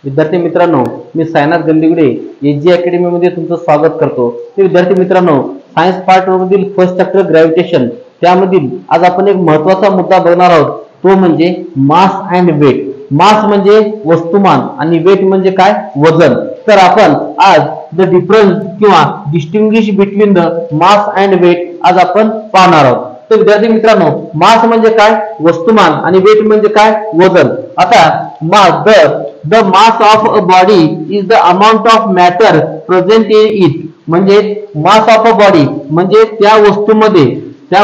विद्यार्थी मित्रांनो, मी Sainath गंदिगुडे ag academy मध्ये तुमचं स्वागत करतो। विद्यार्थी मित्रांनो, सायन्स पार्ट मधील फर्स्ट चॅप्टर ग्रॅव्हिटेशन त्यामधील आज आपण एक महत्त्वाचा मुद्दा बघणार आहोत, तो म्हणजे मास अँड वेट। मास म्हणजे वस्तुमान आणि वेट म्हणजे काय, वजन। तर आपण आज द डिफरन्स किंवा distinguish between the mass and weight आज आपण पाहणार आहोत। तर विद्यार्थी मित्रांनो, मास म्हणजे काय, वस्तुमान, आणि वेट म्हणजे काय, वजन। आता the mass of a body is the amount of matter present in it, म्हणजे mass of a body म्हणजे त्या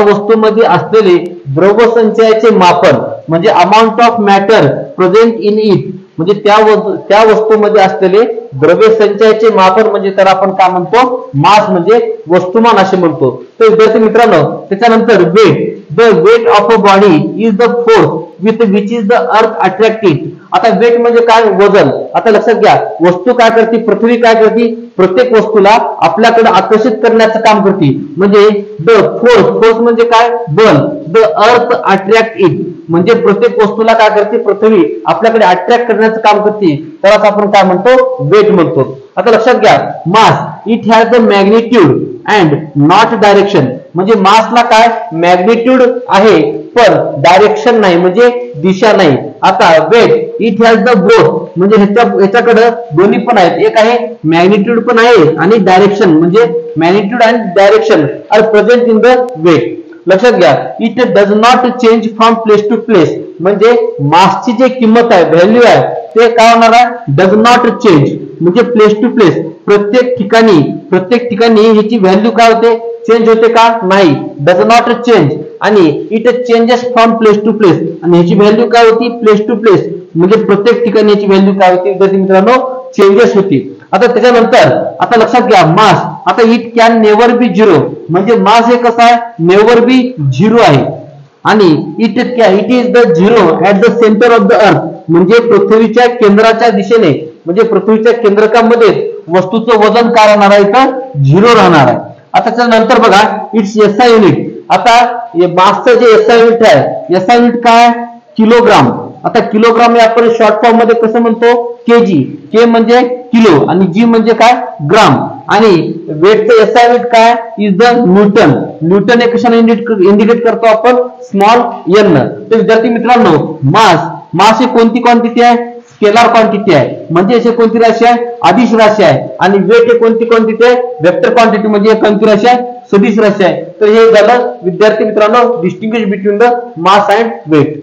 वस्तूमध्ये असलेले द्रव्यसंचयाचे मापन, म्हणजे amount of matter present in it म्हणजे त्या वस्तूमध्ये असलेले द्रव्यसंचयाचे मापन म्हणजे तर आपण काय म्हणतो, मास म्हणजे वस्तुमान असे म्हणतो। तर विद्यार्थी मित्रांनो, त्याच्यानंतर weight, the weight of a body is the force with which is the earth attracted. आता वेट म्हणजे काय, वजन। आता लक्षात घ्या, वस्तू काय करते, पृथ्वी काय करते, प्रत्येक वस्तूला आपल्याकडे आकर्षित करण्याचं काम करते, म्हणजे द फोर्स म्हणजे काय, बल, द अर्थ अट्रॅक्ट इट म्हणजे प्रत्येक वस्तूला काय करते, पृथ्वी आपल्याकडे अट्रॅक्ट करण्याचं काम करते, त्यालाच आपण काय म्हणतो, वेट म्हणतो। आता लक्षात घ्या, mass it has the magnitude and not direction, म्हणजे मासला काय मॅग्निट्यूड आहे पण डायरेक्शन नाही, म्हणजे दिशा नाही। आता weight it has the both म्हणजे ह्याच्याकडे दोन्ही पण आहेत, एक आहे मॅग्निट्यूड पण आहे आणि डायरेक्शन, म्हणजे मॅग्निट्यूड आणि direction are present in the weight. लक्षात घ्या, it does not change from place to place, म्हणजे मासची जे किंमत आहे, व्हॅल्यू आहे, ते काय होणार आहे, डज नॉट चेंज म्हणजे प्लेस टू प्लेस, प्रत्येक ठिकाणी ह्याची व्हॅल्यू काय होते, चेंज होते का, नाही, डज नॉट चेंज। आणि it changes from place to place, आणि ह्याची व्हॅल्यू काय होती, प्लेस टू प्लेस म्हणजे प्रत्येक ठिकाणी याची व्हॅल्यू काय होती, विद्यार्थी मित्रांनो, चेंजेस होती। आता त्याच्यानंतर आता लक्षात घ्या, मास आता it can never B zero, म्हणजे मास हे कसं आहे, नेव्हर बी झिरो आहे। आणि it is the zero at the centre of the earth, म्हणजे पृथ्वीच्या केंद्राच्या दिशेने, म्हणजे पृथ्वीच्या केंद्रकामध्ये वस्तूचं वजन काय राहणार आहे, तर झिरो राहणार आहे। आता त्याच्यानंतर बघा, इट्स एसआय युनिट। आता मासचं जे एसआय युनिट आहे, एसआय युनिट काय, किलोग्राम। आता किलोग्राम हे आपण शॉर्ट फॉर्म मध्ये कसं म्हणतो, केजी, के म्हणजे किलो आणि जी म्हणजे काय, ग्राम। आणि वेटचं एसआय युनिट काय, इज द न्यूटन। न्यूटन हे कशाने इंडिकेट करतो आपण, स्मॉल एन। तर विद्यार्थी मित्रांनो, मास ही कोणती क्वांटिटी आहे, स्केलर क्वांटिटी आहे, म्हणजे अशी कोणती राशी आहे, अदिश राशी आहे। आणि वेट हे कोणती क्वांटिटी आहे, वेक्टर क्वांटिटी, म्हणजे कोणती राशी आहे, सदिश राशी आहे। तर हे झालं विद्यार्थी मित्रांनो distinguish between the mass and weight.